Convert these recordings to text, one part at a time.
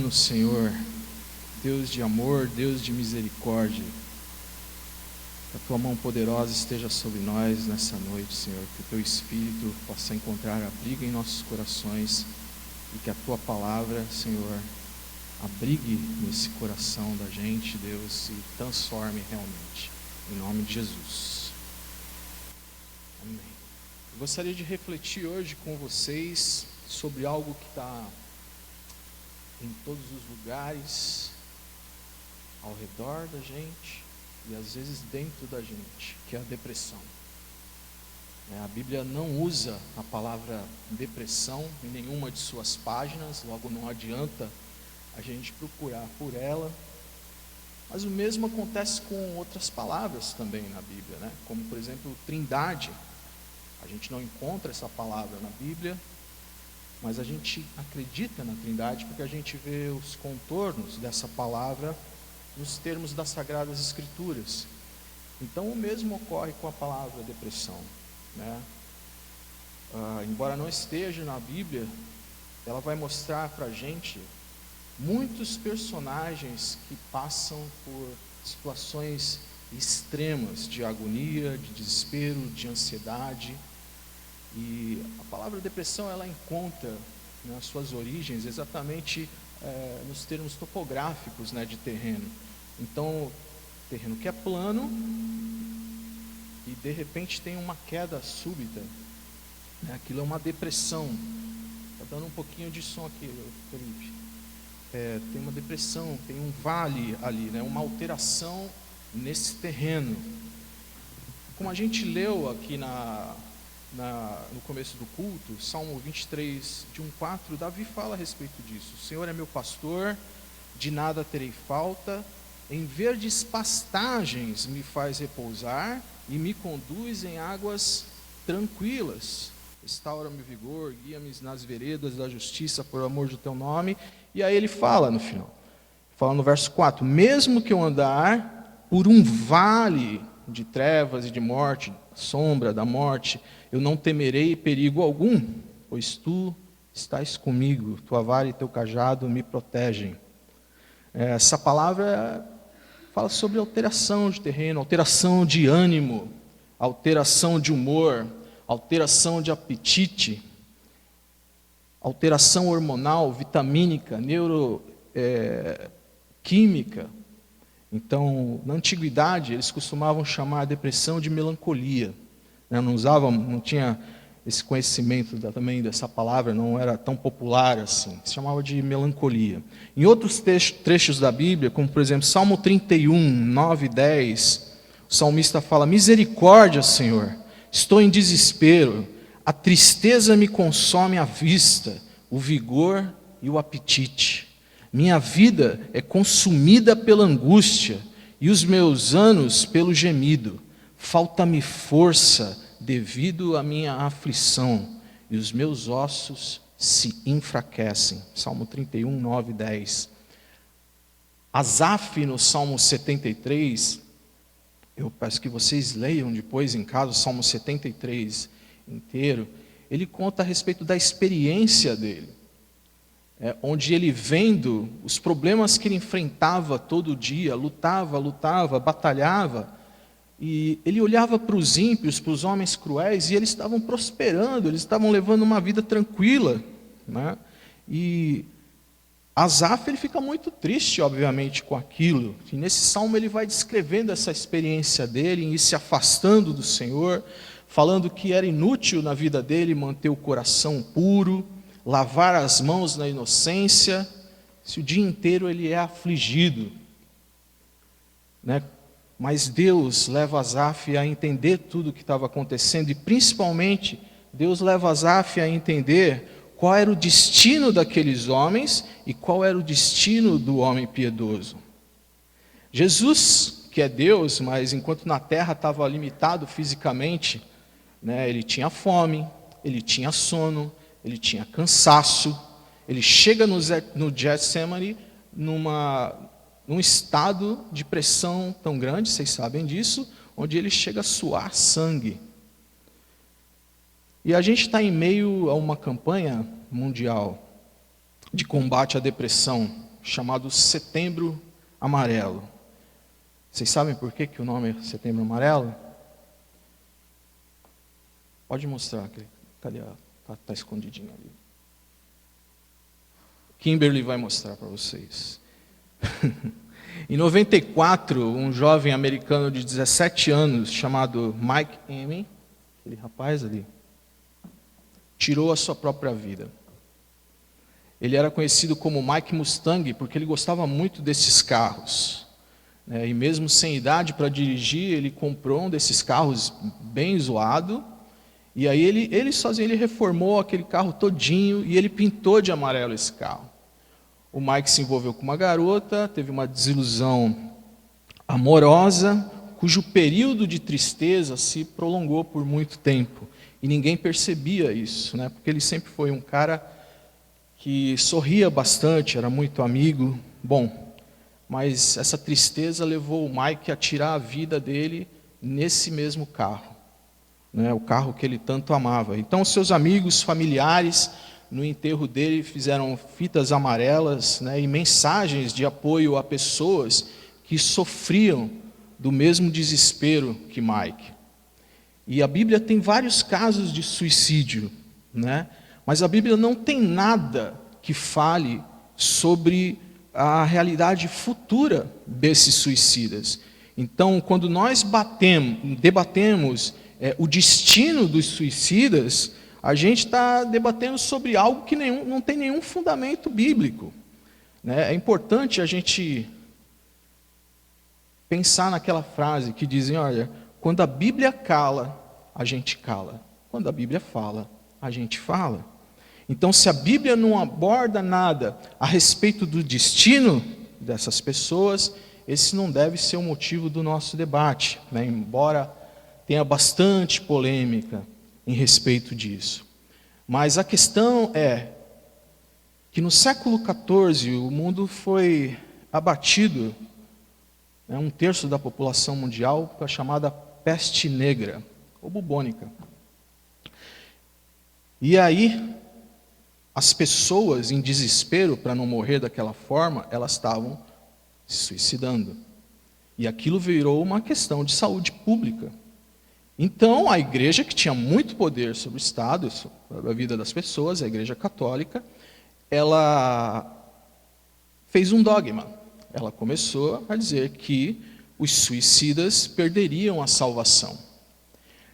bueno, Senhor, Deus de amor, Deus de misericórdia. Que a Tua mão poderosa esteja sobre nós nessa noite, Senhor. Que o Teu Espírito possa encontrar abrigo em nossos corações e que a Tua palavra, Senhor, abrigue nesse coração da gente, Deus, e transforme realmente. Em nome de Jesus. Amém. Eu gostaria de refletir hoje com vocês sobre algo que está em todos os lugares, ao redor da gente e às vezes dentro da gente, que é a depressão. A Bíblia não usa a palavra depressão em nenhuma de suas páginas, logo não adianta a gente procurar por ela, mas o mesmo acontece com outras palavras também na Bíblia, né? Como por exemplo trindade. A gente não encontra essa palavra na Bíblia, mas a gente acredita na trindade porque a gente vê os contornos dessa palavra nos termos das Sagradas Escrituras. Então o mesmo ocorre com a palavra depressão, né? Embora não esteja na Bíblia, ela vai mostrar para a gente muitos personagens que passam por situações extremas de agonia, de desespero, de ansiedade. E a palavra depressão ela encontra, né, as suas origens exatamente nos termos topográficos, né, de terreno. Então, terreno que é plano e de repente tem uma queda súbita, né, aquilo é uma depressão. Está dando um pouquinho de som aqui, Felipe. Tem uma depressão, tem um vale ali, né, uma alteração nesse terreno. Como a gente leu aqui no começo do culto, Salmo 23, de 1:4, Davi fala a respeito disso. O Senhor é meu pastor, de nada terei falta, em verdes pastagens me faz repousar e me conduz em águas tranquilas. Restaura-me o vigor, guia-me nas veredas da justiça por amor do teu nome. E aí ele fala no final, fala no verso 4, mesmo que eu andar por um vale de trevas e de morte, sombra da morte, eu não temerei perigo algum, pois tu estás comigo, tua vara e teu cajado me protegem. Essa palavra fala sobre alteração de terreno, alteração de ânimo, alteração de humor, alteração de apetite, alteração hormonal, vitamínica, neuroquímica. Então, na antiguidade, eles costumavam chamar a depressão de melancolia. Não tinha esse conhecimento também dessa palavra, não era tão popular assim. Se chamava de melancolia. Em outros trechos da Bíblia, como por exemplo, Salmo 31, 9 e 10, o salmista fala, misericórdia, Senhor, estou em desespero, a tristeza me consome a vista, o vigor e o apetite. Minha vida é consumida pela angústia e os meus anos pelo gemido. Falta-me força devido à minha aflição e os meus ossos se enfraquecem. Salmo 31, 9 e 10. Asaf, no Salmo 73, eu peço que vocês leiam depois em casa o Salmo 73 inteiro, ele conta a respeito da experiência dele. Onde ele vendo os problemas que ele enfrentava todo dia, lutava, batalhava, e ele olhava para os ímpios, para os homens cruéis, e eles estavam prosperando, eles estavam levando uma vida tranquila, né? E Asaf, ele fica muito triste, obviamente, com aquilo, e nesse salmo ele vai descrevendo essa experiência dele, em ir se afastando do Senhor, falando que era inútil na vida dele manter o coração puro, lavar as mãos na inocência, se o dia inteiro ele é afligido, né? Mas Deus leva Asaf a entender tudo o que estava acontecendo, e principalmente Deus leva Asaf a entender qual era o destino daqueles homens e qual era o destino do homem piedoso. Jesus, que é Deus, mas enquanto na terra estava limitado fisicamente, né, ele tinha fome, ele tinha sono, ele tinha cansaço, ele chega no Getsemane num estado de pressão tão grande, vocês sabem disso, onde ele chega a suar sangue. E a gente está em meio a uma campanha mundial de combate à depressão, chamado Setembro Amarelo. Vocês sabem por que o nome é Setembro Amarelo? Pode mostrar. Cadê? Está escondidinho ali. Kimberly vai mostrar para vocês. Em 94, um jovem americano de 17 anos, chamado Mike Emmey, aquele rapaz ali, tirou a sua própria vida. Ele era conhecido como Mike Mustang porque ele gostava muito desses carros. E mesmo sem idade para dirigir, ele comprou um desses carros bem zoado. E aí ele sozinho ele reformou aquele carro todinho e ele pintou de amarelo esse carro. O Mike se envolveu com uma garota, teve uma desilusão amorosa, cujo período de tristeza se prolongou por muito tempo. E ninguém percebia isso, porque ele sempre foi um cara que sorria bastante, era muito amigo. Bom, mas essa tristeza levou o Mike a tirar a vida dele nesse mesmo carro, o carro que ele tanto amava. Então, seus amigos, familiares, no enterro dele, fizeram fitas amarelas e mensagens de apoio a pessoas que sofriam do mesmo desespero que Mike. E a Bíblia tem vários casos de suicídio, mas a Bíblia não tem nada que fale sobre a realidade futura desses suicidas. Então, quando nós debatemos o destino dos suicidas, a gente está debatendo sobre algo que não tem nenhum fundamento bíblico. É importante a gente pensar naquela frase que dizem, olha, quando a Bíblia cala, a gente cala. Quando a Bíblia fala, a gente fala. Então, se a Bíblia não aborda nada a respeito do destino dessas pessoas, esse não deve ser o motivo do nosso debate, embora tenha bastante polêmica em respeito disso. Mas a questão é que no século XIV o mundo foi abatido, um terço da população mundial, com a chamada peste negra, ou bubônica. E aí, as pessoas em desespero para não morrer daquela forma, elas estavam se suicidando. E aquilo virou uma questão de saúde pública. Então, a igreja, que tinha muito poder sobre o Estado, sobre a vida das pessoas, a igreja católica, ela fez um dogma. Ela começou a dizer que os suicidas perderiam a salvação.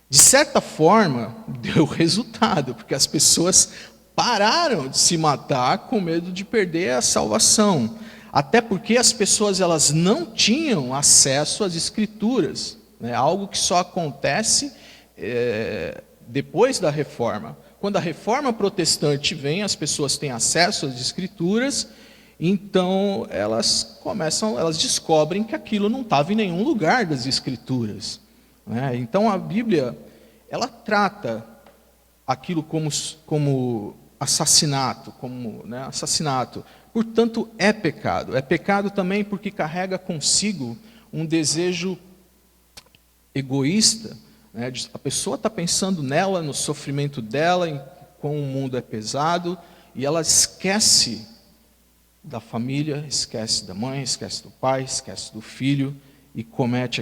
De certa forma, deu resultado, porque as pessoas pararam de se matar com medo de perder a salvação. Até porque as pessoas elas não tinham acesso às Escrituras. Algo que só acontece depois da Reforma. Quando a Reforma Protestante vem, as pessoas têm acesso às Escrituras, então elas descobrem que aquilo não estava em nenhum lugar das Escrituras. Então a Bíblia, ela trata aquilo como assassinato, assassinato. Portanto, é pecado. É pecado também porque carrega consigo um desejo egoísta, a pessoa está pensando nela, no sofrimento dela, em como o mundo é pesado, e ela esquece da família, esquece da mãe, esquece do pai, esquece do filho, e comete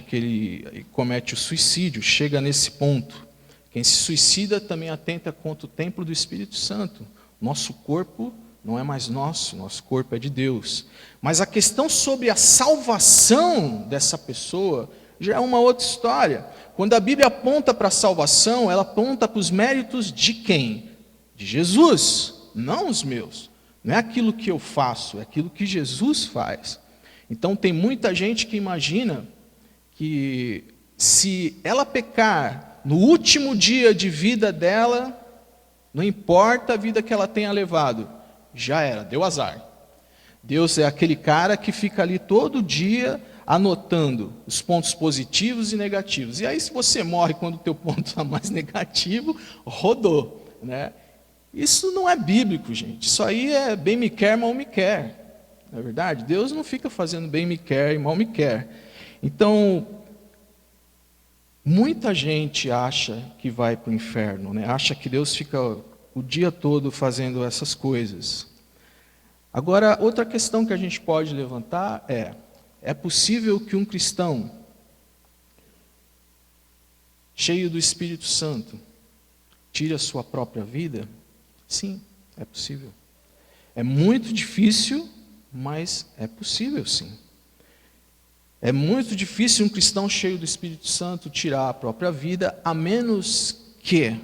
o suicídio, chega nesse ponto. Quem se suicida também atenta contra o templo do Espírito Santo. Nosso corpo não é mais nosso corpo é de Deus. Mas a questão sobre a salvação dessa pessoa já é uma outra história. Quando a Bíblia aponta para a salvação, ela aponta para os méritos de quem? De Jesus, não os meus. Não é aquilo que eu faço, é aquilo que Jesus faz. Então tem muita gente que imagina que se ela pecar no último dia de vida dela, não importa a vida que ela tenha levado, já era, deu azar. Deus é aquele cara que fica ali todo dia anotando os pontos positivos e negativos. E aí, se você morre quando o teu ponto está mais negativo, rodou. Isso não é bíblico, gente. Isso aí é bem me quer, mal me quer. Não é verdade? Deus não fica fazendo bem me quer e mal me quer. Então, muita gente acha que vai para o inferno, acha que Deus fica o dia todo fazendo essas coisas. Agora, outra questão que a gente pode levantar é possível que um cristão cheio do Espírito Santo tire a sua própria vida? Sim, é possível. É muito difícil, mas é possível sim. É muito difícil um cristão cheio do Espírito Santo tirar a própria vida, a menos que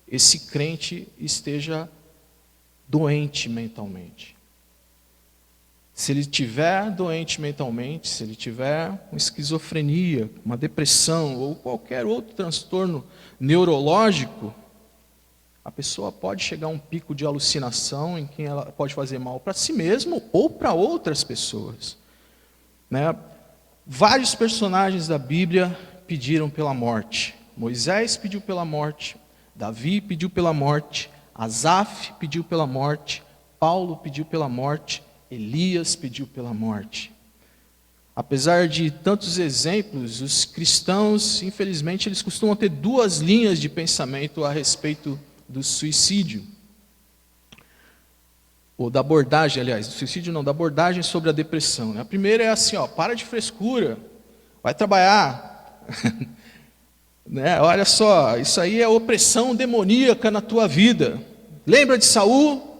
esse crente esteja doente mentalmente. Se ele estiver doente mentalmente, se ele tiver uma esquizofrenia, uma depressão ou qualquer outro transtorno neurológico, a pessoa pode chegar a um pico de alucinação em que ela pode fazer mal para si mesmo ou para outras pessoas, né? Vários personagens da Bíblia pediram pela morte. Moisés pediu pela morte, Davi pediu pela morte, Asaf pediu pela morte, Paulo pediu pela morte, Elias pediu pela morte. Apesar de tantos exemplos, os cristãos, infelizmente, eles costumam ter duas linhas de pensamento a respeito do suicídio. Ou da abordagem, aliás, do suicídio não, da abordagem sobre a depressão, né? A primeira é assim, para de frescura, vai trabalhar. Né? Olha só, isso aí é opressão demoníaca na tua vida. Lembra de Saul?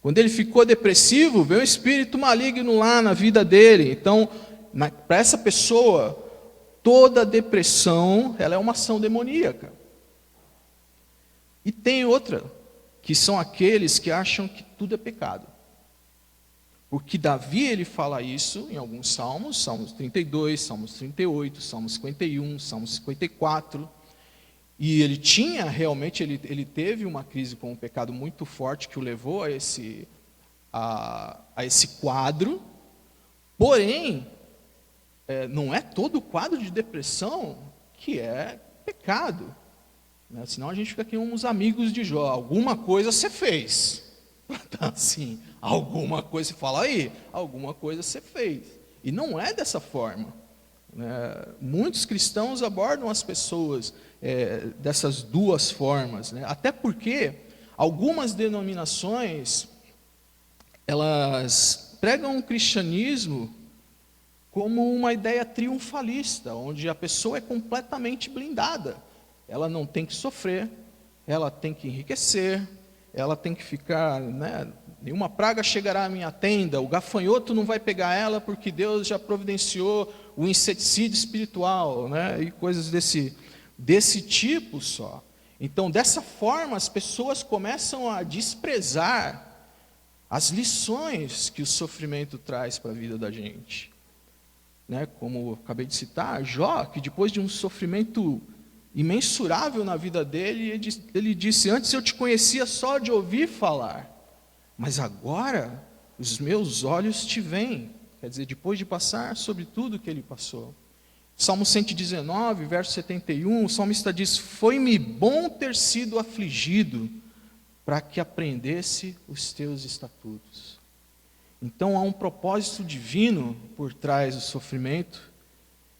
Quando ele ficou depressivo, veio um espírito maligno lá na vida dele. Então, para essa pessoa, toda depressão, ela é uma ação demoníaca. E tem outra, que são aqueles que acham que tudo é pecado. Porque Davi, ele fala isso em alguns salmos, Salmos 32, Salmos 38, Salmos 51, Salmos 54, e ele tinha realmente, ele teve uma crise com o pecado muito forte que o levou a esse quadro, porém, não é todo o quadro de depressão que é pecado. Né? Senão a gente fica aqui uns amigos de Jó. Alguma coisa você fez. Assim, alguma coisa, você fala aí, alguma coisa você fez. E não é dessa forma. Né? Muitos cristãos abordam as pessoas dessas duas formas. Né? Até porque algumas denominações, elas pregam o cristianismo como uma ideia triunfalista, onde a pessoa é completamente blindada. Ela não tem que sofrer, ela tem que enriquecer, ela tem que ficar, né, nenhuma praga chegará à minha tenda, o gafanhoto não vai pegar ela porque Deus já providenciou o inseticídio espiritual, né, e coisas desse tipo só. Então, dessa forma, as pessoas começam a desprezar as lições que o sofrimento traz para a vida da gente. Né, como eu acabei de citar, Jó, que depois de um sofrimento imensurável na vida dele, ele disse: antes eu te conhecia só de ouvir falar, mas agora os meus olhos te veem. Quer dizer, depois de passar sobre tudo que ele passou. Salmo 119, verso 71, o salmista diz: foi-me bom ter sido afligido, para que aprendesse os teus estatutos. Então há um propósito divino por trás do sofrimento.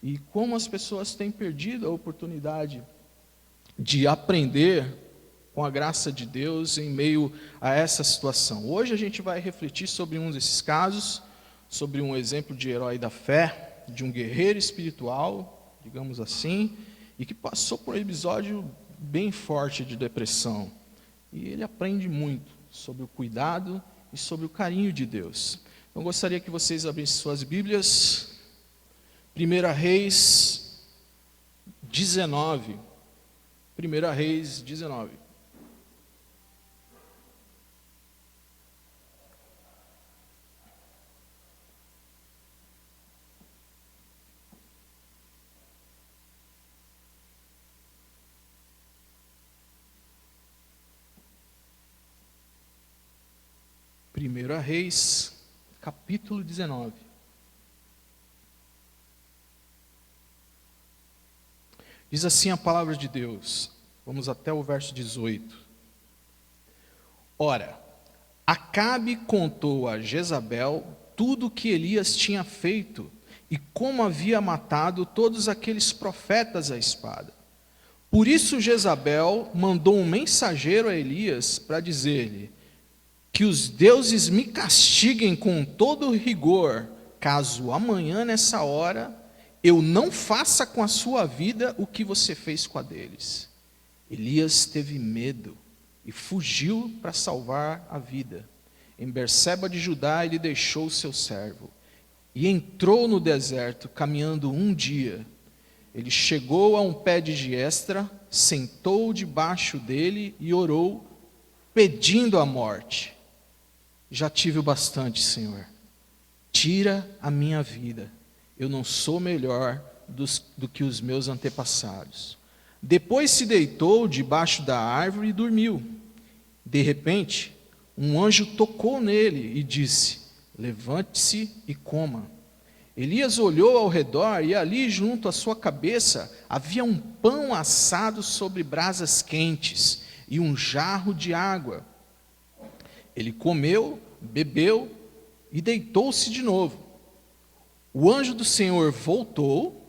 E como as pessoas têm perdido a oportunidade de aprender com a graça de Deus em meio a essa situação. Hoje a gente vai refletir sobre um desses casos, sobre um exemplo de herói da fé, de um guerreiro espiritual, digamos assim, e que passou por um episódio bem forte de depressão. E ele aprende muito sobre o cuidado e sobre o carinho de Deus. Então gostaria que vocês abrissem suas Bíblias. 1 Reis 19. 1 Reis 19. Primeira Reis, capítulo 19. Diz assim a palavra de Deus, vamos até o verso 18. Ora, Acabe contou a Jezabel tudo o que Elias tinha feito e como havia matado todos aqueles profetas à espada. Por isso Jezabel mandou um mensageiro a Elias para dizer-lhe: que os deuses me castiguem com todo rigor, caso amanhã nessa hora eu não faça com a sua vida o que você fez com a deles. Elias teve medo e fugiu para salvar a vida. Em Berseba de Judá ele deixou o seu servo e entrou no deserto, caminhando um dia. Ele chegou a um pé de giestra, sentou debaixo dele e orou, pedindo a morte. Já tive o bastante, Senhor. Tira a minha vida. Eu não sou melhor do que os meus antepassados. Depois se deitou debaixo da árvore e dormiu. De repente, um anjo tocou nele e disse: levante-se e coma. Elias olhou ao redor e ali junto à sua cabeça havia um pão assado sobre brasas quentes e um jarro de água. Ele comeu, bebeu e deitou-se de novo. O anjo do Senhor voltou,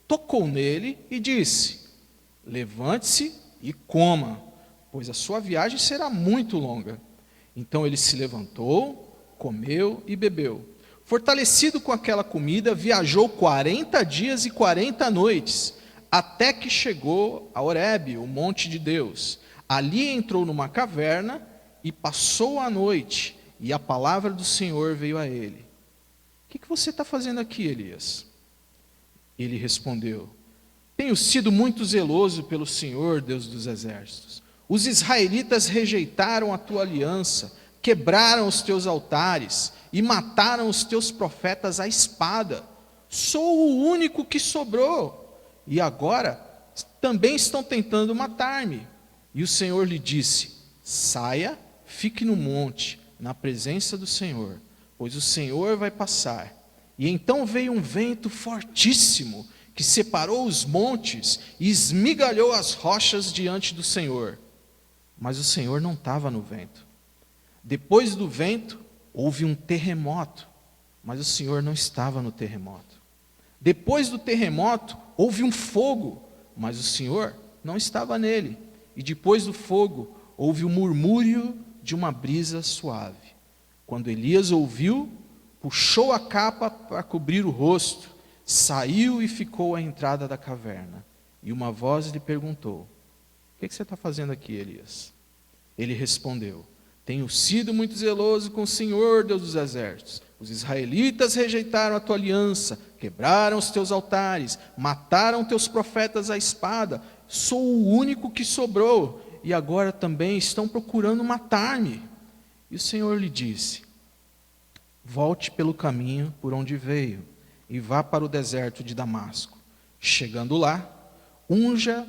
tocou nele e disse: levante-se e coma, pois a sua viagem será muito longa. Então ele se levantou, comeu e bebeu. Fortalecido com aquela comida, viajou 40 dias e 40 noites, até que chegou a Horebe, o monte de Deus. Ali entrou numa caverna e passou a noite, e a palavra do Senhor veio a ele. O que você está fazendo aqui, Elias? Ele respondeu: tenho sido muito zeloso pelo Senhor, Deus dos exércitos. Os israelitas rejeitaram a tua aliança, quebraram os teus altares e mataram os teus profetas à espada. Sou o único que sobrou, e agora também estão tentando matar-me. E o Senhor lhe disse: saia, fique no monte, na presença do Senhor, pois o Senhor vai passar. E então veio um vento fortíssimo, que separou os montes e esmigalhou as rochas diante do Senhor. Mas o Senhor não estava no vento. Depois do vento, houve um terremoto, mas o Senhor não estava no terremoto. Depois do terremoto, houve um fogo, mas o Senhor não estava nele. E depois do fogo, houve o murmúrio de uma brisa suave. Quando Elias ouviu, puxou a capa para cobrir o rosto, saiu e ficou à entrada da caverna. E uma voz lhe perguntou: o que você está fazendo aqui, Elias? Ele respondeu: tenho sido muito zeloso com o Senhor, Deus dos exércitos. Os israelitas rejeitaram a tua aliança, quebraram os teus altares, mataram teus profetas à espada. Sou o único que sobrou, e agora também estão procurando matar-me. E o Senhor lhe disse: volte pelo caminho por onde veio, e vá para o deserto de Damasco. Chegando lá, unja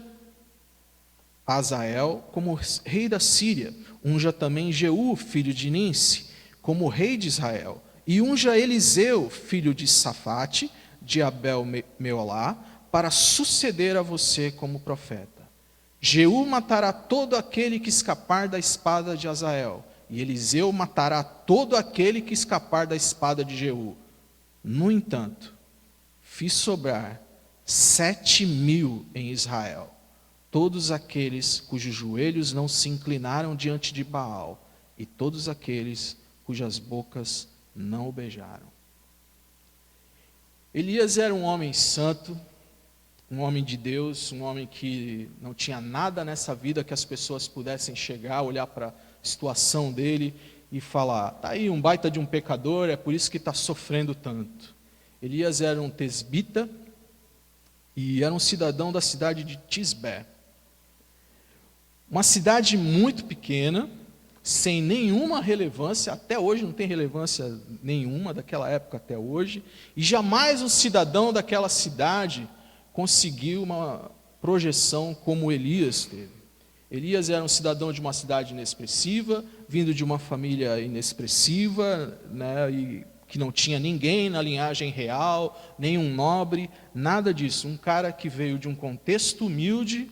Azael como rei da Síria, unja também Jeú, filho de Ninsi, como rei de Israel, e unja Eliseu, filho de Safate, de Abel-Meolá, para suceder a você como profeta. Jeú matará todo aquele que escapar da espada de Azael, e Eliseu matará todo aquele que escapar da espada de Jeú. No entanto, fiz sobrar 7.000 em Israel, todos aqueles cujos joelhos não se inclinaram diante de Baal, e todos aqueles cujas bocas não o beijaram. Elias era um homem santo, um homem de Deus, um homem que não tinha nada nessa vida que as pessoas pudessem chegar, olhar para a situação dele e falar: está aí um baita de um pecador, é por isso que está sofrendo tanto. Elias era um tesbita e era um cidadão da cidade de Tisbé. Uma cidade muito pequena, sem nenhuma relevância, até hoje não tem relevância nenhuma daquela época até hoje, e jamais um cidadão daquela cidade conseguiu uma projeção como Elias teve. Elias era um cidadão de uma cidade inexpressiva, vindo de uma família inexpressiva, né, e que não tinha ninguém na linhagem real, nenhum nobre, nada disso. Um cara que veio de um contexto humilde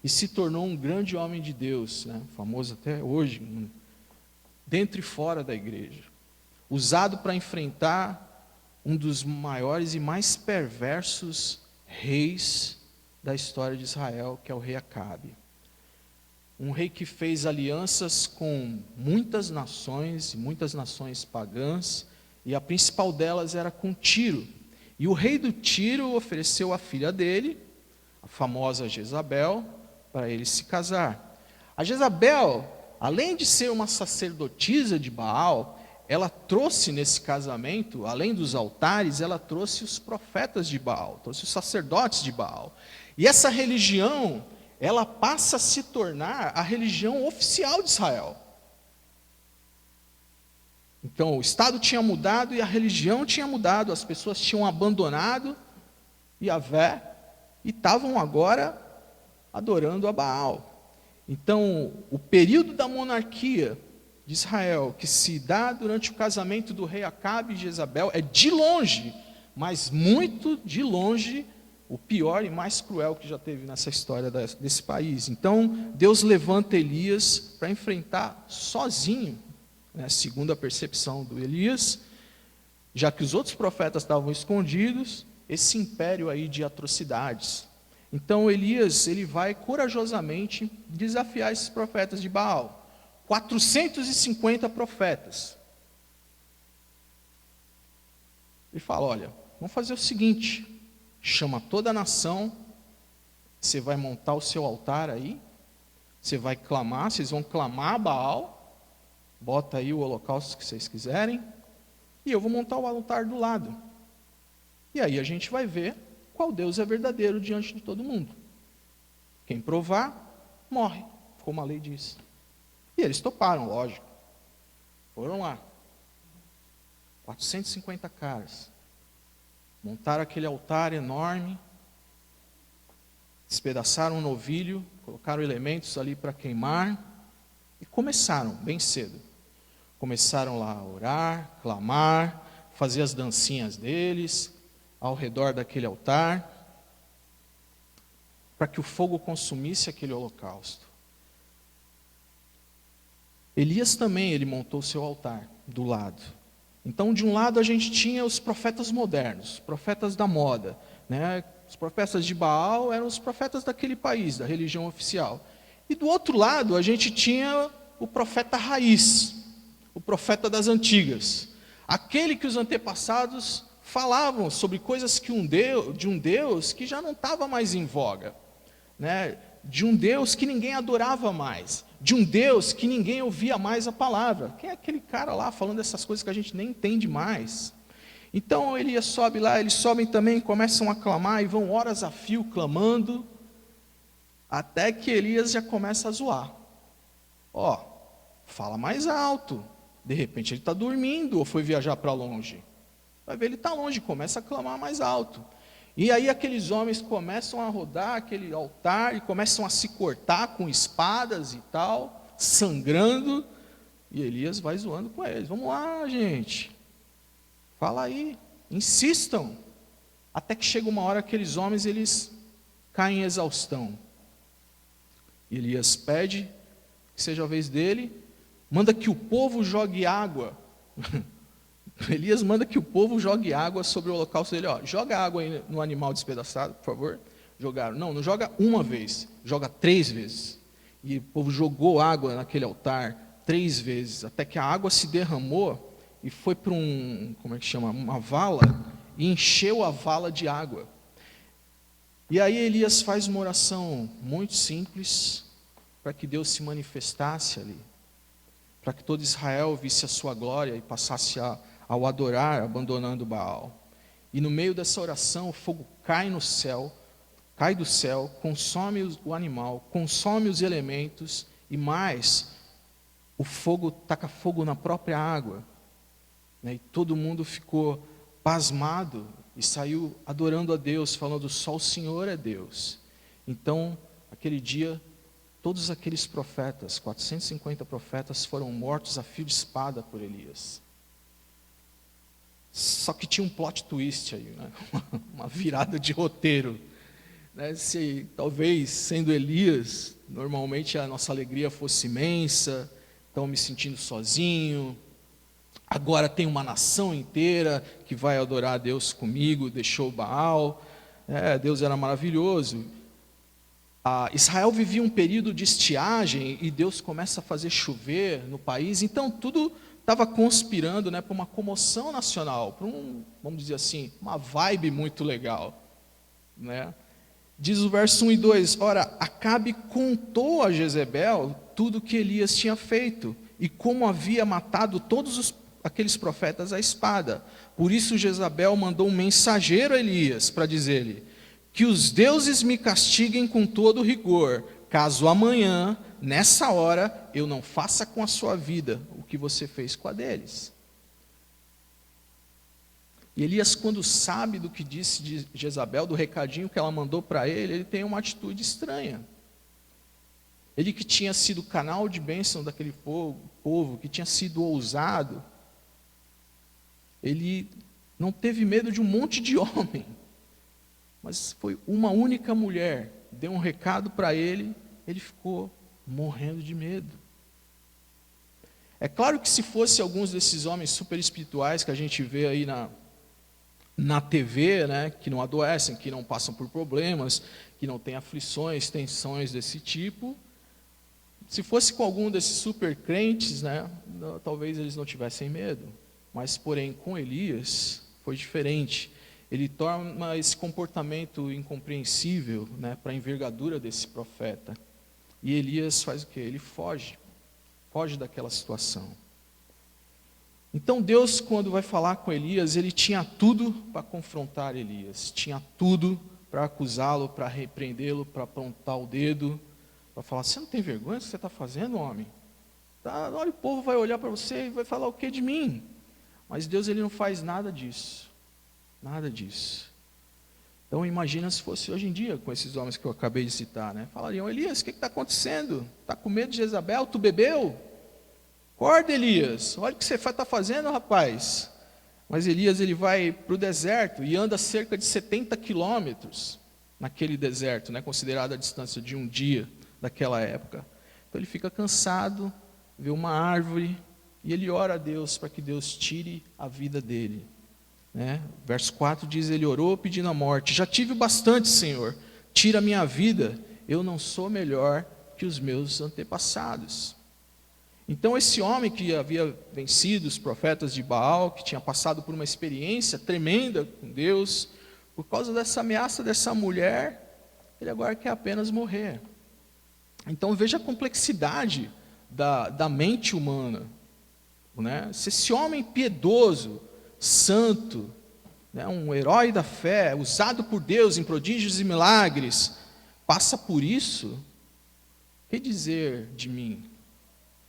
e se tornou um grande homem de Deus, né, famoso até hoje, dentro e fora da igreja. Usado para enfrentar um dos maiores e mais perversos reis da história de Israel, que é o rei Acabe. um rei que fez alianças com muitas nações pagãs, e a principal delas era com Tiro. E o rei do Tiro ofereceu a filha dele, a famosa Jezabel, para ele se casar. A Jezabel, além de ser uma sacerdotisa de Baal, ela trouxe nesse casamento, além dos altares, ela trouxe os profetas de Baal, trouxe os sacerdotes de Baal. E essa religião, ela passa a se tornar a religião oficial de Israel. Então, o Estado tinha mudado e a religião tinha mudado, as pessoas tinham abandonado Yahvé e estavam agora adorando a Baal. Então, o período da monarquia de Israel, que se dá durante o casamento do rei Acabe e Jezabel, é de longe, mas muito de longe, o pior e mais cruel que já teve nessa história desse país. Então, Deus levanta Elias para enfrentar sozinho, né, segundo a percepção do Elias, já que os outros profetas estavam escondidos, esse império aí de atrocidades. Então, Elias, ele vai corajosamente desafiar esses profetas de Baal. 450 profetas. Ele fala, olha, vamos fazer o seguinte, chama toda a nação, você vai montar o seu altar aí, você vai clamar, vocês vão clamar a Baal, bota aí o holocausto que vocês quiserem, e eu vou montar o altar do lado. E aí a gente vai ver qual Deus é verdadeiro diante de todo mundo. Quem provar, morre, como a lei diz. E eles toparam, lógico. Foram lá. 450 caras. Montaram aquele altar enorme. Despedaçaram um novilho. Colocaram elementos ali para queimar. E começaram, bem cedo. Começaram lá a orar, clamar, fazer as dancinhas deles, ao redor daquele altar, para que o fogo consumisse aquele holocausto. Elias também, ele montou o seu altar do lado. Então, de um lado a gente tinha os profetas modernos, profetas da moda, né? Os profetas de Baal eram os profetas daquele país, da religião oficial. E do outro lado a gente tinha o profeta raiz, o profeta das antigas, aquele que os antepassados falavam sobre coisas que de um Deus que já não estava mais em voga, né? De um Deus que ninguém adorava mais, de um Deus que ninguém ouvia mais a palavra. Quem é aquele cara lá falando essas coisas que a gente nem entende mais? Então Elias sobe lá, eles sobem também, começam a clamar e vão horas a fio clamando, até que Elias já começa a zoar. Ó, fala mais alto. De repente ele está dormindo ou foi viajar para longe. Vai ver, ele está longe, começa a clamar mais alto. E aí aqueles homens começam a rodar aquele altar e começam a se cortar com espadas e tal, sangrando. E Elias vai zoando com eles. Vamos lá, gente. Fala aí, insistam. Até que chega uma hora que aqueles homens, eles caem em exaustão. E Elias pede que seja a vez dele, manda que o povo jogue água. Elias manda que o povo jogue água sobre o holocausto dele. Ó, joga água aí no animal despedaçado, por favor. Jogaram. Não joga uma vez, joga 3 vezes. E o povo jogou água naquele altar 3 vezes, até que a água se derramou e foi para uma vala, e encheu a vala de água. E aí Elias faz uma oração muito simples, para que Deus se manifestasse ali, para que todo Israel visse a sua glória e passasse ao adorar, abandonando Baal. E no meio dessa oração, o fogo cai no céu, cai do céu, consome o animal, consome os elementos, e mais, o fogo taca fogo na própria água, né? E todo mundo ficou pasmado e saiu adorando a Deus, falando, só o Senhor é Deus. Então, aquele dia, todos aqueles profetas, 450 profetas, foram mortos a fio de espada por Elias. Só que tinha um plot twist aí, né? Uma virada de roteiro, né? Se talvez, sendo Elias, normalmente a nossa alegria fosse imensa, estão me sentindo sozinho, agora tem uma nação inteira que vai adorar a Deus comigo, deixou Baal, Deus era maravilhoso. Israel vivia um período de estiagem e Deus começa a fazer chover no país, então tudo estava conspirando, né, para uma comoção nacional, para vamos dizer assim, uma vibe muito legal, né? Diz o verso 1 e 2, ora, Acabe contou a Jezebel tudo o que Elias tinha feito, e como havia matado todos aqueles profetas à espada. Por isso Jezabel mandou um mensageiro a Elias para dizer-lhe, que os deuses me castiguem com todo rigor, caso amanhã, nessa hora, eu não faça com a sua vida o que você fez com a deles. E Elias, quando sabe do que disse de Jezabel, do recadinho que ela mandou para ele tem uma atitude estranha. Ele que tinha sido canal de bênção daquele povo, que tinha sido ousado, ele não teve medo de um monte de homem, mas foi uma única mulher, deu um recado para ele, ele ficou morrendo de medo. É claro que se fosse alguns desses homens super espirituais que a gente vê aí na TV, né, que não adoecem, que não passam por problemas, que não têm aflições, tensões desse tipo, se fosse com algum desses super crentes, né, talvez eles não tivessem medo. Mas, porém, com Elias foi diferente. Ele torna esse comportamento incompreensível, né, para a envergadura desse profeta. E Elias faz o quê? Ele foge daquela situação. Então Deus, quando vai falar com Elias, ele tinha tudo para confrontar Elias, tinha tudo para acusá-lo, para repreendê-lo, para apontar o dedo, para falar, você não tem vergonha do que você está fazendo, homem? Tá, olha, o povo vai olhar para você e vai falar o que de mim? Mas Deus, ele não faz nada disso, nada disso. Então imagina se fosse hoje em dia, com esses homens que eu acabei de citar, né? Falariam, Elias, o que está acontecendo? Está com medo de Jezabel? Tu bebeu? Acorda, Elias, olha o que você está fazendo, rapaz. Mas Elias, ele vai para o deserto e anda cerca de 70 quilômetros naquele deserto, né, considerada a distância de um dia daquela época. Então ele fica cansado, vê uma árvore e ele ora a Deus para que Deus tire a vida dele. Né? Verso 4 diz, ele orou pedindo a morte, já tive bastante, Senhor, tira a minha vida, eu não sou melhor que os meus antepassados. Então esse homem que havia vencido os profetas de Baal, que tinha passado por uma experiência tremenda com Deus, por causa dessa ameaça dessa mulher, ele agora quer apenas morrer. Então veja a complexidade da mente humana. Né? Se esse homem piedoso, santo, né, um herói da fé, usado por Deus em prodígios e milagres, passa por isso, o que dizer de mim?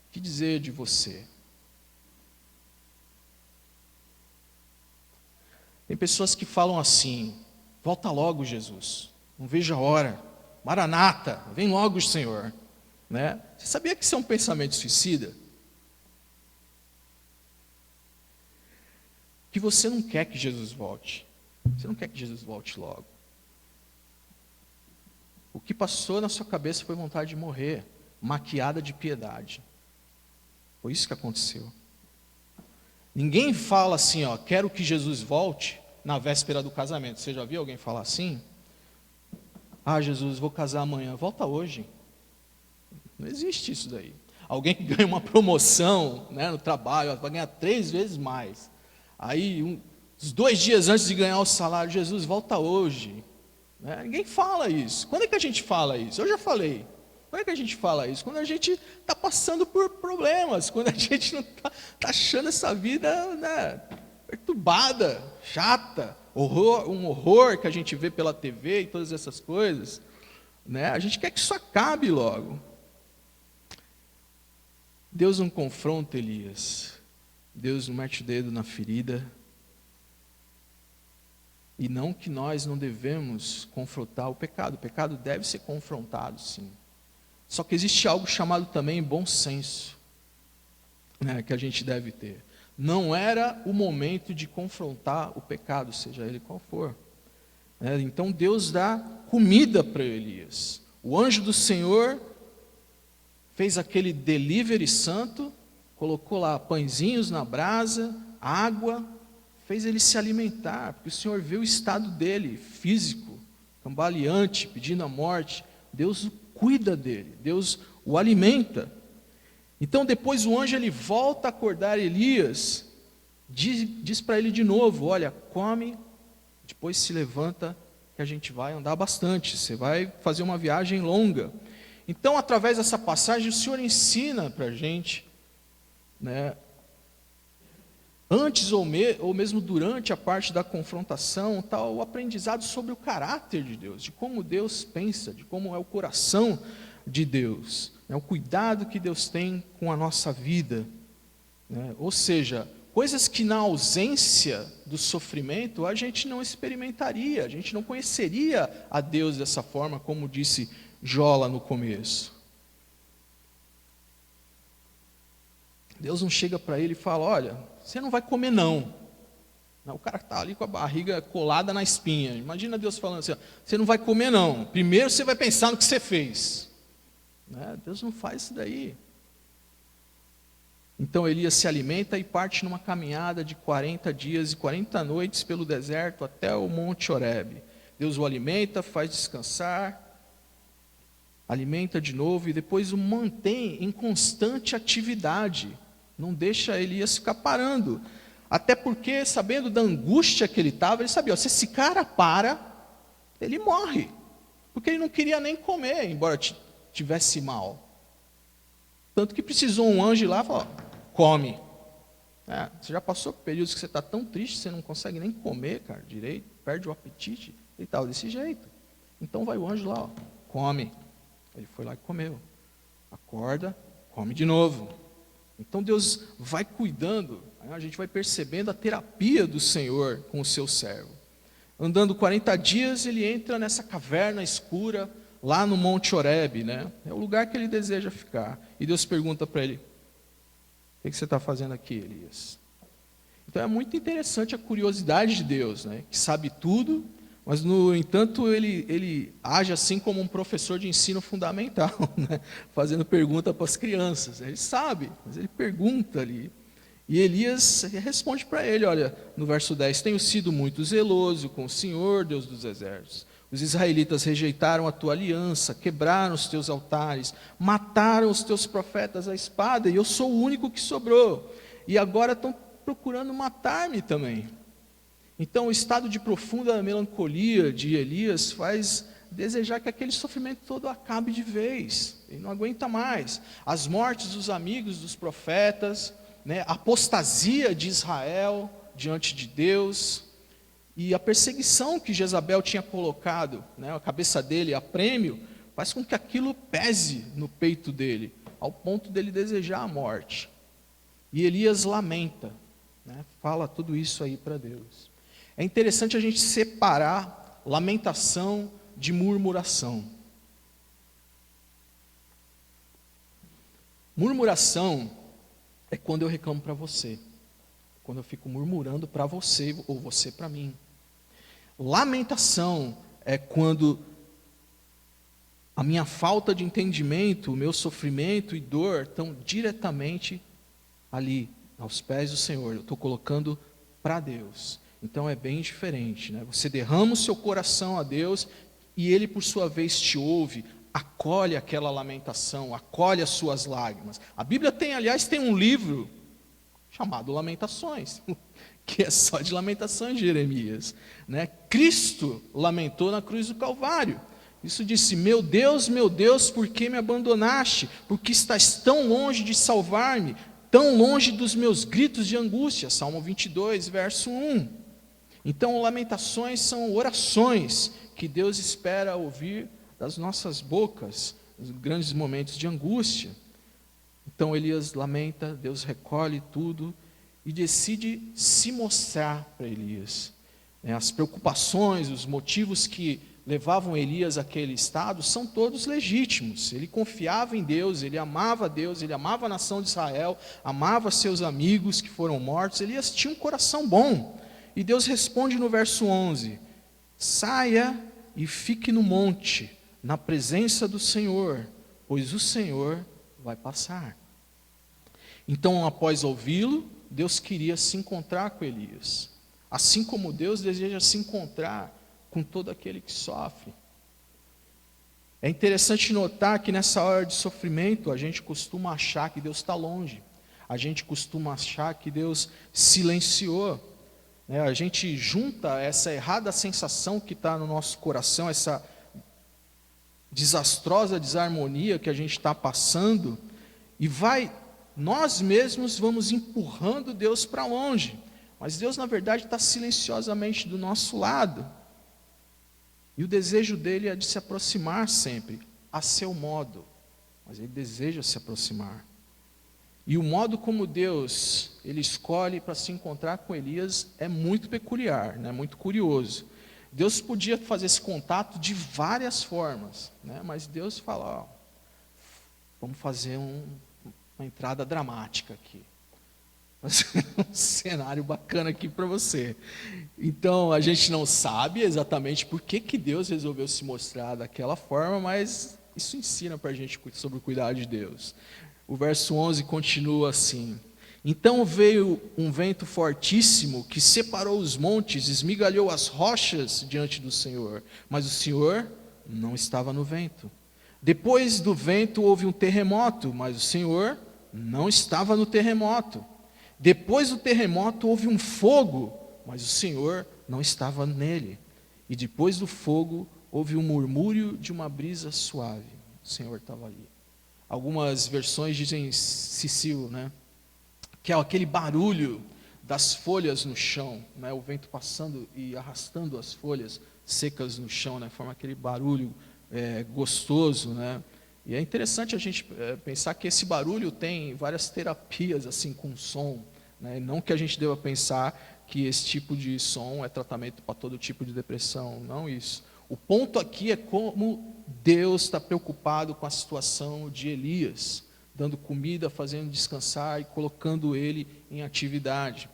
O que dizer de você? Tem pessoas que falam assim, volta logo, Jesus, não vejo a hora, Maranata, vem logo, Senhor. Né? Você sabia que isso é um pensamento suicida? Que você não quer que Jesus volte. Você não quer que Jesus volte logo. O que passou na sua cabeça foi vontade de morrer, maquiada de piedade. Foi isso que aconteceu. Ninguém fala assim, ó, quero que Jesus volte na véspera do casamento. Você já viu alguém falar assim? Ah, Jesus, vou casar amanhã. Volta hoje. Não existe isso daí. Alguém que ganha uma promoção, né, no trabalho, vai ganhar 3 vezes mais. Aí, uns 2 dias antes de ganhar o salário, Jesus, volta hoje. Né? Ninguém fala isso. Quando é que a gente fala isso? Eu já falei. Quando é que a gente fala isso? Quando a gente está passando por problemas, quando a gente não está achando essa vida, né, perturbada, chata, um horror que a gente vê pela TV e todas essas coisas. Né? A gente quer que isso acabe logo. Deus não confronta Elias. Deus não mete o dedo na ferida. E não que nós não devemos confrontar o pecado. O pecado deve ser confrontado, sim. Só que existe algo chamado também bom senso, né, que a gente deve ter. Não era o momento de confrontar o pecado, seja ele qual for. Então Deus dá comida para Elias. O anjo do Senhor fez aquele delivery santo, colocou lá pãezinhos na brasa, água, fez ele se alimentar, porque o Senhor viu o estado dele, físico, cambaleante, pedindo a morte, Deus cuida dele, Deus o alimenta. Então depois o anjo ele volta a acordar Elias, diz para ele de novo, olha, come, depois se levanta, que a gente vai andar bastante, você vai fazer uma viagem longa. Então através dessa passagem o Senhor ensina para a gente, né, antes ou mesmo durante a parte da confrontação, tal, o aprendizado sobre o caráter de Deus, de como Deus pensa, de como é o coração de Deus, né, o cuidado que Deus tem com a nossa vida, né, ou seja, coisas que na ausência do sofrimento a gente não experimentaria, a gente não conheceria a Deus dessa forma, como disse Jó lá no começo. Deus não chega para ele e fala, olha, você não vai comer não. O cara está ali com a barriga colada na espinha. Imagina Deus falando assim, você não vai comer não. Primeiro você vai pensar no que você fez. Deus não faz isso daí. Então Elias se alimenta e parte numa caminhada de 40 dias e 40 noites pelo deserto até o Monte Horebe. Deus o alimenta, faz descansar, alimenta de novo e depois o mantém em constante atividade. Não deixa Elias ficar parando. Até porque, sabendo da angústia que ele estava, ele sabia, se esse cara para, ele morre. Porque ele não queria nem comer, embora tivesse mal. Tanto que precisou um anjo ir lá e falar, come. Você já passou por períodos que você está tão triste, que você não consegue nem comer, cara, direito, perde o apetite. Ele estava desse jeito. Então vai o anjo lá, come. Ele foi lá e comeu. Acorda, come de novo. Então Deus vai cuidando, a gente vai percebendo a terapia do Senhor com o seu servo. Andando 40 dias, ele entra nessa caverna escura, lá no Monte Horebe, né? É o lugar que ele deseja ficar. E Deus pergunta para ele, o que você está fazendo aqui, Elias? Então é muito interessante a curiosidade de Deus, né? Que sabe tudo, mas no entanto ele age assim como um professor de ensino fundamental, né? Fazendo pergunta para as crianças. Ele sabe, mas ele pergunta ali. E Elias responde para ele, olha, no verso 10, tenho sido muito zeloso com o Senhor, Deus dos exércitos. Os israelitas rejeitaram a tua aliança, quebraram os teus altares, mataram os teus profetas à espada, e eu sou o único que sobrou. E agora estão procurando matar-me também. Então o estado de profunda melancolia de Elias faz desejar que aquele sofrimento todo acabe de vez. Ele não aguenta mais. As mortes dos amigos dos profetas, né, a apostasia de Israel diante de Deus, e a perseguição que Jezabel tinha colocado, né, a cabeça dele a prêmio, faz com que aquilo pese no peito dele, ao ponto dele desejar a morte. E Elias lamenta, né, fala tudo isso aí para Deus. É interessante a gente separar lamentação de murmuração. Murmuração é quando eu reclamo para você, quando eu fico murmurando para você ou você para mim. Lamentação é quando a minha falta de entendimento, o meu sofrimento e dor estão diretamente ali, aos pés do Senhor. Eu estou colocando para Deus. Então é bem diferente, né? Você derrama o seu coração a Deus e Ele por sua vez te ouve, acolhe aquela lamentação, acolhe as suas lágrimas. A Bíblia tem, aliás, tem um livro chamado Lamentações, que é só de lamentações de Jeremias, né? Cristo lamentou na cruz do Calvário. Isso disse, meu Deus, por que me abandonaste? Porque estás tão longe de salvar-me, tão longe dos meus gritos de angústia. Salmo 22, verso 1. Então, lamentações são orações que Deus espera ouvir das nossas bocas, nos grandes momentos de angústia. Então, Elias lamenta, Deus recolhe tudo e decide se mostrar para Elias. As preocupações, os motivos que levavam Elias àquele estado são todos legítimos. Ele confiava em Deus, ele amava a nação de Israel, amava seus amigos que foram mortos. Elias tinha um coração bom. E Deus responde no verso 11, saia e fique no monte, na presença do Senhor, pois o Senhor vai passar. Então, após ouvi-lo, Deus queria se encontrar com Elias. Assim como Deus deseja se encontrar com todo aquele que sofre. É interessante notar que nessa hora de sofrimento, a gente costuma achar que Deus está longe. A gente costuma achar que Deus silenciou. A gente junta essa errada sensação que está no nosso coração, essa desastrosa desarmonia que a gente está passando, e nós mesmos vamos empurrando Deus para longe. Mas Deus, na verdade, está silenciosamente do nosso lado. E o desejo dele é de se aproximar sempre, a seu modo. Mas ele deseja se aproximar. E o modo como Deus ele escolhe para se encontrar com Elias é muito peculiar, muito curioso. Deus podia fazer esse contato de várias formas, mas Deus fala, vamos fazer uma entrada dramática aqui. Fazer um cenário bacana aqui para você. Então, a gente não sabe exatamente por que Deus resolveu se mostrar daquela forma, mas isso ensina para a gente sobre o cuidado de Deus. O verso 11 continua assim: então veio um vento fortíssimo que separou os montes, esmigalhou as rochas diante do Senhor, mas o Senhor não estava no vento. Depois do vento houve um terremoto, mas o Senhor não estava no terremoto. Depois do terremoto houve um fogo, mas o Senhor não estava nele. E depois do fogo houve um murmúrio de uma brisa suave. O Senhor estava ali. Algumas versões dizem Cecil, que é aquele barulho das folhas no chão, o vento passando e arrastando as folhas secas no chão, forma aquele barulho gostoso, E é interessante a gente pensar que esse barulho tem várias terapias assim com som, Não que a gente deva pensar que esse tipo de som é tratamento para todo tipo de depressão, não isso. O ponto aqui é como Deus está preocupado com a situação de Elias, dando comida, fazendo descansar e colocando ele em atividade.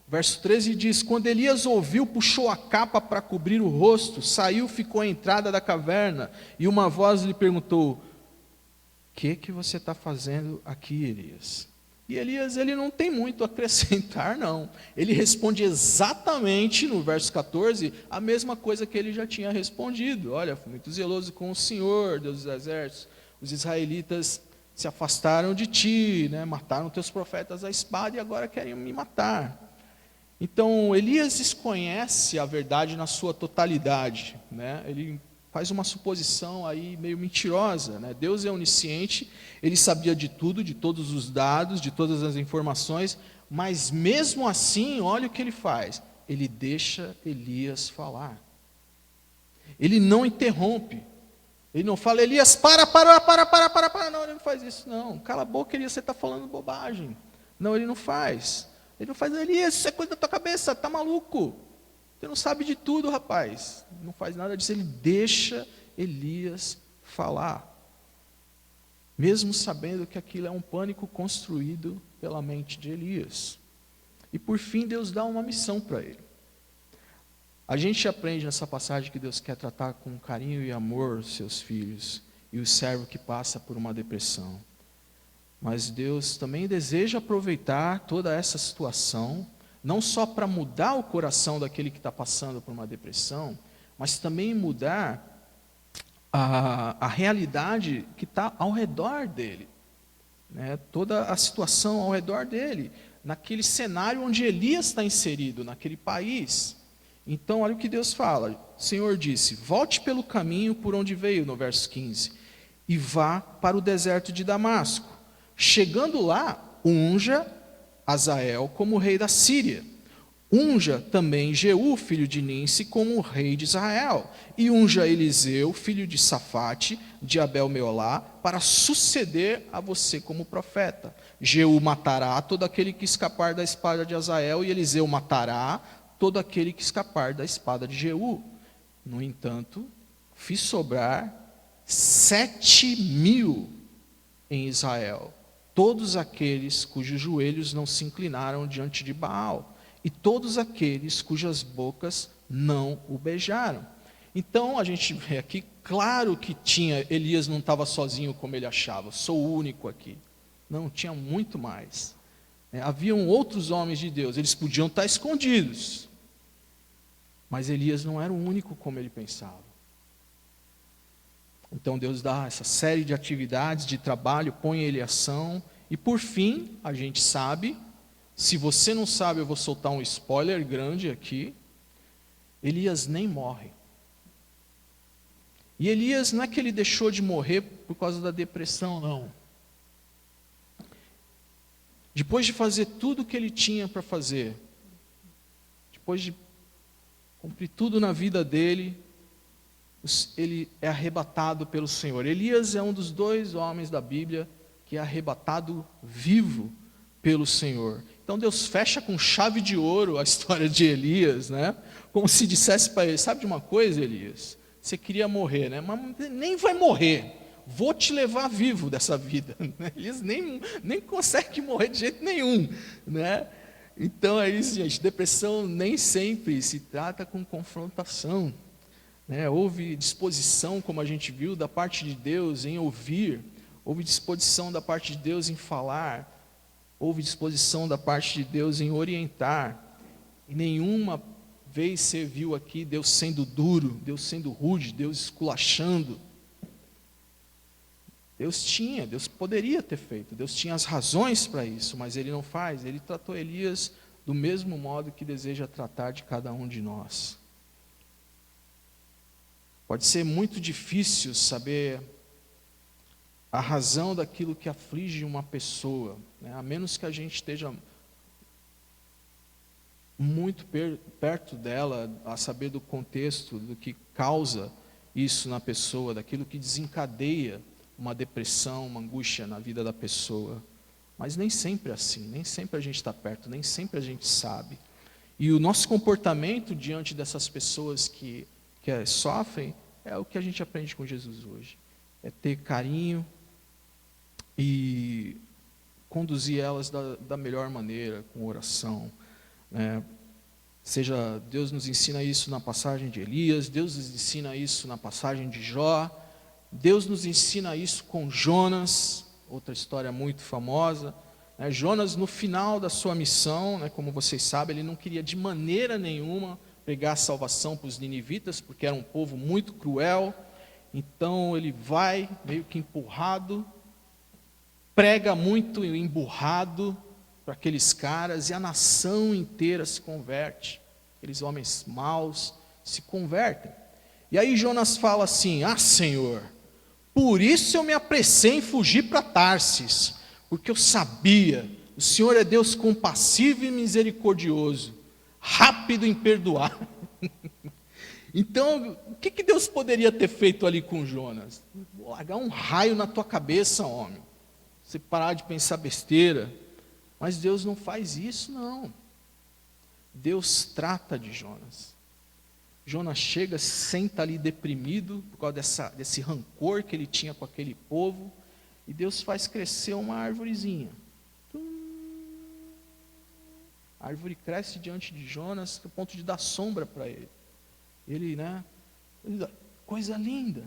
O verso 13 diz: quando Elias ouviu, puxou a capa para cobrir o rosto, saiu, ficou à entrada da caverna, e uma voz lhe perguntou: o que você está fazendo aqui, Elias? E Elias, ele não tem muito a acrescentar, não. Ele responde exatamente, no verso 14, a mesma coisa que ele já tinha respondido. Olha, fui muito zeloso com o Senhor, Deus dos exércitos. Os israelitas se afastaram de ti, mataram teus profetas à espada e agora querem me matar. Então, Elias desconhece a verdade na sua totalidade, Ele faz uma suposição aí meio mentirosa, Deus é onisciente, ele sabia de tudo, de todos os dados, de todas as informações, mas mesmo assim, olha o que ele faz, ele deixa Elias falar. Ele não interrompe, ele não fala: Elias, para, não, ele não faz isso, não, cala a boca, Elias, você está falando bobagem. Não, ele não faz, Elias, isso é coisa da tua cabeça, está maluco? Você não sabe de tudo, rapaz. Não faz nada disso. Ele deixa Elias falar. Mesmo sabendo que aquilo é um pânico construído pela mente de Elias. E por fim, Deus dá uma missão para ele. A gente aprende nessa passagem que Deus quer tratar com carinho e amor os seus filhos e o servo que passa por uma depressão. Mas Deus também deseja aproveitar toda essa situação, não só para mudar o coração daquele que está passando por uma depressão, mas também mudar a realidade que está ao redor dele, toda a situação ao redor dele, naquele cenário onde Elias está inserido, naquele país. Então, olha o que Deus fala. O Senhor disse: volte pelo caminho por onde veio, no verso 15, e vá para o deserto de Damasco. Chegando lá, unja Azael como rei da Síria. Unja também Jeú, filho de Ninsi, como rei de Israel. E unja Eliseu, filho de Safate, de Abel-Meolá, para suceder a você como profeta. Jeú matará todo aquele que escapar da espada de Azael, e Eliseu matará todo aquele que escapar da espada de Jeú. No entanto, fiz sobrar 7.000 em Israel, todos aqueles cujos joelhos não se inclinaram diante de Baal, e todos aqueles cujas bocas não o beijaram. Então a gente vê aqui, claro que Elias não estava sozinho como ele achava, sou o único aqui. Não, tinha muito mais. Haviam outros homens de Deus, eles podiam estar escondidos, mas Elias não era o único como ele pensava. Então Deus dá essa série de atividades, de trabalho, põe ele em ação. E por fim, a gente sabe, se você não sabe, eu vou soltar um spoiler grande aqui, Elias nem morre. E Elias não é que ele deixou de morrer por causa da depressão, não. Depois de fazer tudo o que ele tinha para fazer, depois de cumprir tudo na vida dele, ele é arrebatado pelo Senhor. Elias é um dos 2 homens da Bíblia que é arrebatado vivo pelo Senhor. Então Deus fecha com chave de ouro a história de Elias, né? Como se dissesse para ele: sabe de uma coisa, Elias? Você queria morrer, né? Mas nem vai morrer. Vou te levar vivo dessa vida. Elias nem consegue morrer de jeito nenhum, né? Então é isso, gente. Depressão nem sempre se trata com confrontação, né? Houve disposição, como a gente viu, da parte de Deus em ouvir. Houve disposição da parte de Deus em falar. Houve disposição da parte de Deus em orientar. E nenhuma vez você viu aqui Deus sendo duro, Deus sendo rude, Deus esculachando. Deus poderia ter feito, Deus tinha as razões para isso, mas Ele não faz. Ele tratou Elias do mesmo modo que deseja tratar de cada um de nós. Pode ser muito difícil saber a razão daquilo que aflige uma pessoa, né? A menos que a gente esteja muito perto dela, a saber do contexto, do que causa isso na pessoa, daquilo que desencadeia uma depressão, uma angústia na vida da pessoa. Mas nem sempre é assim, nem sempre a gente está perto, nem sempre a gente sabe. E o nosso comportamento diante dessas pessoas que sofrem é o que a gente aprende com Jesus hoje. É ter carinho e conduzir elas da melhor maneira, com oração, né? Seja, Deus nos ensina isso na passagem de Elias, Deus nos ensina isso na passagem de Jó, Deus nos ensina isso com Jonas, outra história muito famosa, né? Jonas, no final da sua missão, né, como vocês sabem, ele não queria de maneira nenhuma pregar a salvação para os ninivitas, porque era um povo muito cruel. Então ele vai meio que empurrado, prega muito emburrado para aqueles caras, e a nação inteira se converte. Aqueles homens maus se convertem. E aí Jonas fala assim: ah, Senhor, por isso eu me apressei em fugir para Tarsis, porque eu sabia, o Senhor é Deus compassivo e misericordioso, rápido em perdoar. Então, o que Deus poderia ter feito ali com Jonas? Vou largar um raio na tua cabeça, homem. Você parar de pensar besteira. Mas Deus não faz isso, não. Deus trata de Jonas. Jonas chega, senta ali deprimido, por causa desse rancor que ele tinha com aquele povo, e Deus faz crescer uma árvorezinha. A árvore cresce diante de Jonas, a ponto de dar sombra para ele. Ele, né? Coisa linda.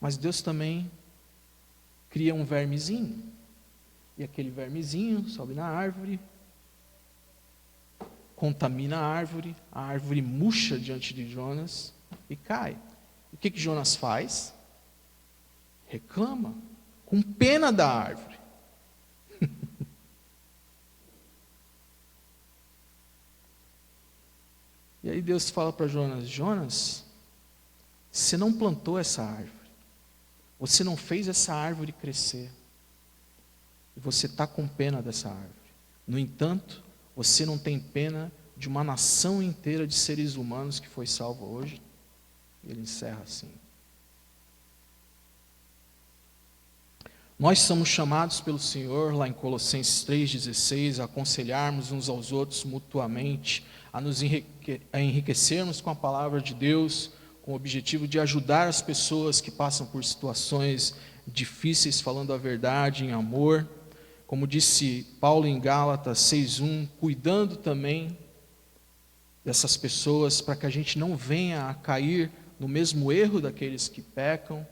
Mas Deus também cria um vermezinho. E aquele vermezinho sobe na árvore, contamina a árvore murcha diante de Jonas e cai. O que Jonas faz? Reclama, com pena da árvore. E aí Deus fala para Jonas: Jonas, você não plantou essa árvore, você não fez essa árvore crescer, e você está com pena dessa árvore. No entanto, você não tem pena de uma nação inteira de seres humanos que foi salva hoje. Ele encerra assim. Nós somos chamados pelo Senhor, lá em Colossenses 3,16, a aconselharmos uns aos outros mutuamente, a nos enriquecermos com a palavra de Deus, com o objetivo de ajudar as pessoas que passam por situações difíceis, falando a verdade em amor. Como disse Paulo em Gálatas 6,1, cuidando também dessas pessoas, para que a gente não venha a cair no mesmo erro daqueles que pecam,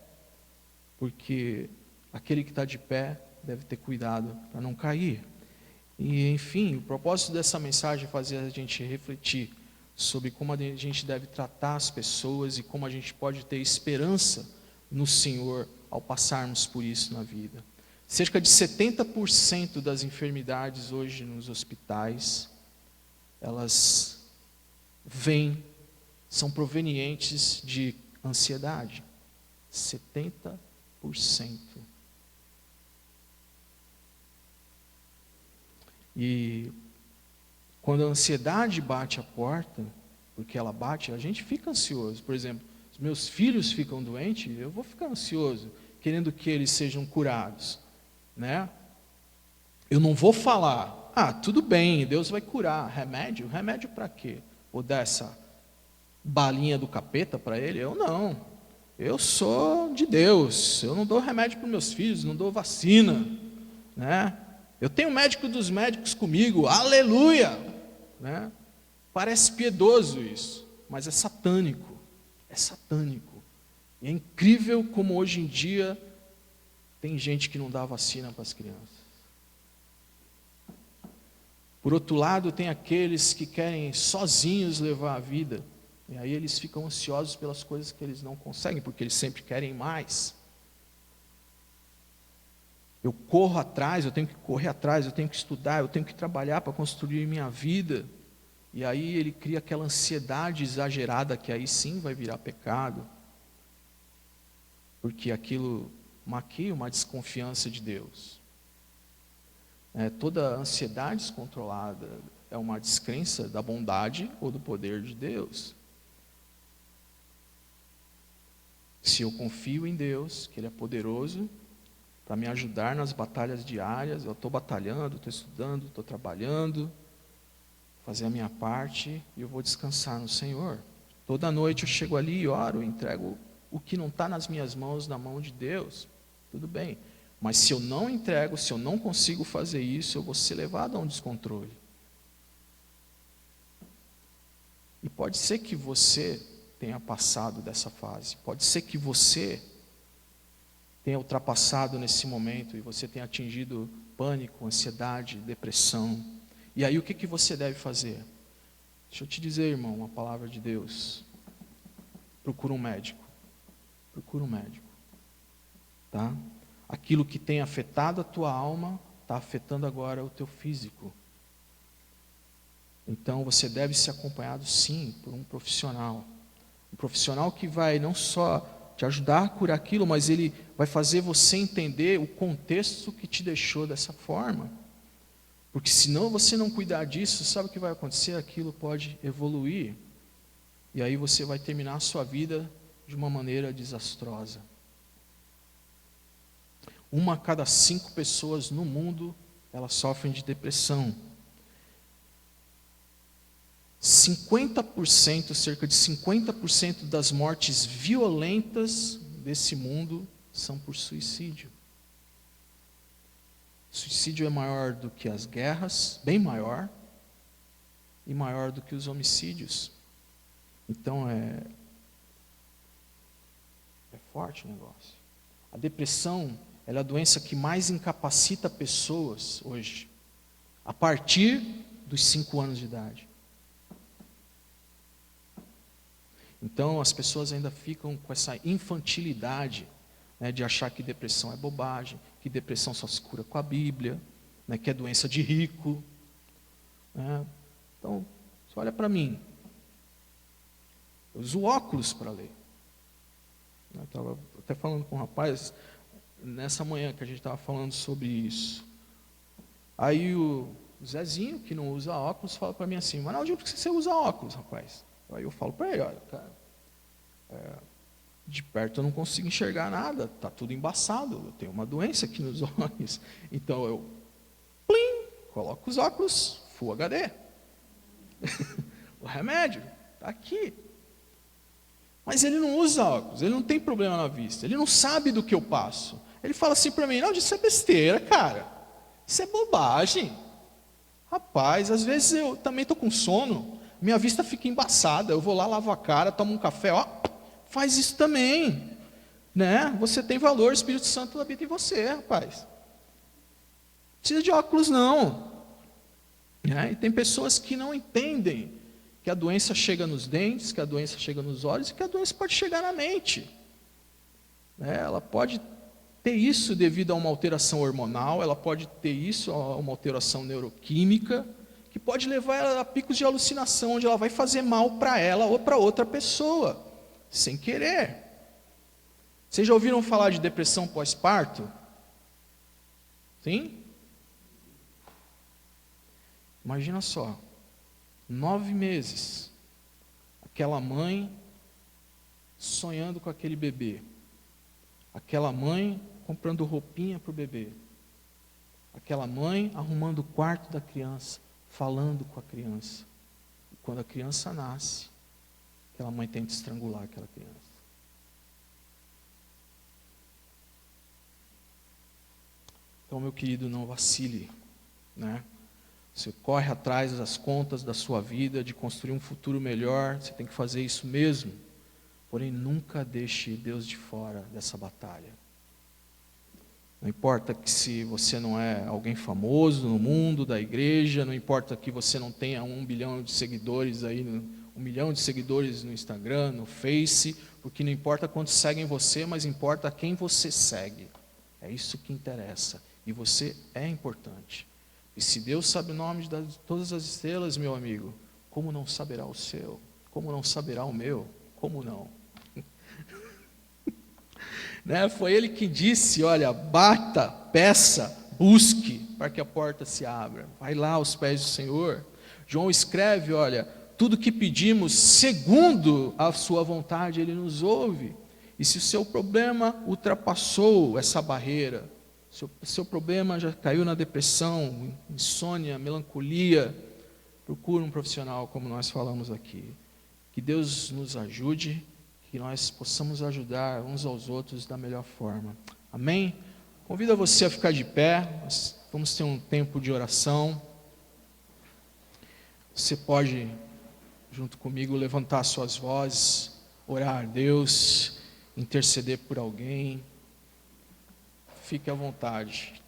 porque aquele que está de pé deve ter cuidado para não cair. E, enfim, o propósito dessa mensagem é fazer a gente refletir sobre como a gente deve tratar as pessoas e como a gente pode ter esperança no Senhor ao passarmos por isso na vida. Cerca de 70% das enfermidades hoje nos hospitais, elas são provenientes de ansiedade. 70%. E quando a ansiedade bate a porta, porque ela bate, a gente fica ansioso. Por exemplo, os meus filhos ficam doentes, eu vou ficar ansioso, querendo que eles sejam curados, né? Eu não vou falar, tudo bem, Deus vai curar. Remédio? Remédio para quê? Vou dar essa balinha do capeta para ele? Eu não. Eu sou de Deus. Eu não dou remédio para meus filhos, não dou vacina, né? Eu tenho o médico dos médicos comigo, aleluia, né? Parece piedoso isso, mas é satânico. É satânico. E é incrível como hoje em dia tem gente que não dá vacina para as crianças. Por outro lado, tem aqueles que querem sozinhos levar a vida. E aí eles ficam ansiosos pelas coisas que eles não conseguem, porque eles sempre querem mais. Eu corro atrás, eu tenho que correr atrás, eu tenho que estudar, eu tenho que trabalhar para construir minha vida. E aí ele cria aquela ansiedade exagerada que aí sim vai virar pecado. Porque aquilo maquia uma desconfiança de Deus. Toda ansiedade descontrolada é uma descrença da bondade ou do poder de Deus. Se eu confio em Deus, que Ele é poderoso para me ajudar nas batalhas diárias, eu estou batalhando, estou estudando, estou trabalhando, fazer a minha parte e eu vou descansar no Senhor. Toda noite eu chego ali e oro, entrego o que não está nas minhas mãos, na mão de Deus, tudo bem. Mas se eu não entrego, se eu não consigo fazer isso, eu vou ser levado a um descontrole. E pode ser que você tenha passado dessa fase, pode ser que você tenha ultrapassado nesse momento e você tenha atingido pânico, ansiedade, depressão. E aí o que você deve fazer? Deixa eu te dizer, irmão, uma palavra de Deus. Procura um médico. Procura um médico. Tá? Aquilo que tem afetado a tua alma, está afetando agora o teu físico. Então você deve ser acompanhado sim por um profissional. Um profissional que vai não só te ajudar a curar aquilo, mas ele vai fazer você entender o contexto que te deixou dessa forma. Porque senão você não cuidar disso, sabe o que vai acontecer? Aquilo pode evoluir. E aí você vai terminar a sua vida de uma maneira desastrosa. 1 a cada 5 pessoas no mundo, elas sofrem de depressão. 50%, cerca de 50% das mortes violentas desse mundo são por suicídio. Suicídio é maior do que as guerras, bem maior, e maior do que os homicídios. Então é forte o negócio. A depressão ela é a doença que mais incapacita pessoas hoje, a partir dos 5 anos de idade. Então as pessoas ainda ficam com essa infantilidade, né, de achar que depressão é bobagem, que depressão só se cura com a Bíblia, né, que é doença de rico. Né? Então, você olha para mim, eu uso óculos para ler. Eu estava até falando com um rapaz, nessa manhã que a gente estava falando sobre isso. Aí o Zezinho, que não usa óculos, fala para mim assim, mas por que você usa óculos, rapaz? Aí eu falo para ele, olha, cara, de perto eu não consigo enxergar nada, está tudo embaçado, eu tenho uma doença aqui nos olhos. Então eu, coloco os óculos, Full HD. O remédio está aqui. Mas ele não usa óculos, ele não tem problema na vista, ele não sabe do que eu passo. Ele fala assim para mim, não, isso é besteira, cara. Isso é bobagem. Rapaz, às vezes eu também estou com sono, minha vista fica embaçada, eu vou lá, lavo a cara, tomo um café, faz isso também. Né? Você tem valor, o Espírito Santo habita em você, rapaz. Não precisa de óculos não. E tem pessoas que não entendem que a doença chega nos dentes, que a doença chega nos olhos e que a doença pode chegar na mente. né? Ela pode ter isso devido a uma alteração hormonal, ela pode ter isso a uma alteração neuroquímica, que pode levar ela a picos de alucinação, onde ela vai fazer mal para ela ou para outra pessoa, sem querer. Vocês já ouviram falar de depressão pós-parto? Sim? Imagina só, 9 meses, aquela mãe sonhando com aquele bebê, aquela mãe comprando roupinha para o bebê, aquela mãe arrumando o quarto da criança, falando com a criança. E quando a criança nasce, aquela mãe tenta estrangular aquela criança. Então, meu querido, não vacile, né? Você corre atrás das contas da sua vida, de construir um futuro melhor, você tem que fazer isso mesmo. Porém, nunca deixe Deus de fora dessa batalha. Não importa que se você não é alguém famoso no mundo da igreja, não importa que você não tenha 1 bilhão de seguidores aí, 1 milhão de seguidores no Instagram, no Face, porque não importa quantos seguem você, mas importa quem você segue. É isso que interessa. E você é importante. E se Deus sabe o nome de todas as estrelas, meu amigo, como não saberá o seu? Como não saberá o meu? Como não? Né? Foi ele que disse, olha, bata, peça, busque, para que a porta se abra. Vai lá aos pés do Senhor. João escreve, olha, tudo que pedimos segundo a sua vontade, Ele nos ouve. E se o seu problema ultrapassou essa barreira, seu problema já caiu na depressão, insônia, melancolia, procure um profissional como nós falamos aqui. Que Deus nos ajude, que nós possamos ajudar uns aos outros da melhor forma. Amém? Convido você a ficar de pé, nós vamos ter um tempo de oração. Você pode, junto comigo, levantar suas vozes, orar a Deus, interceder por alguém. Fique à vontade.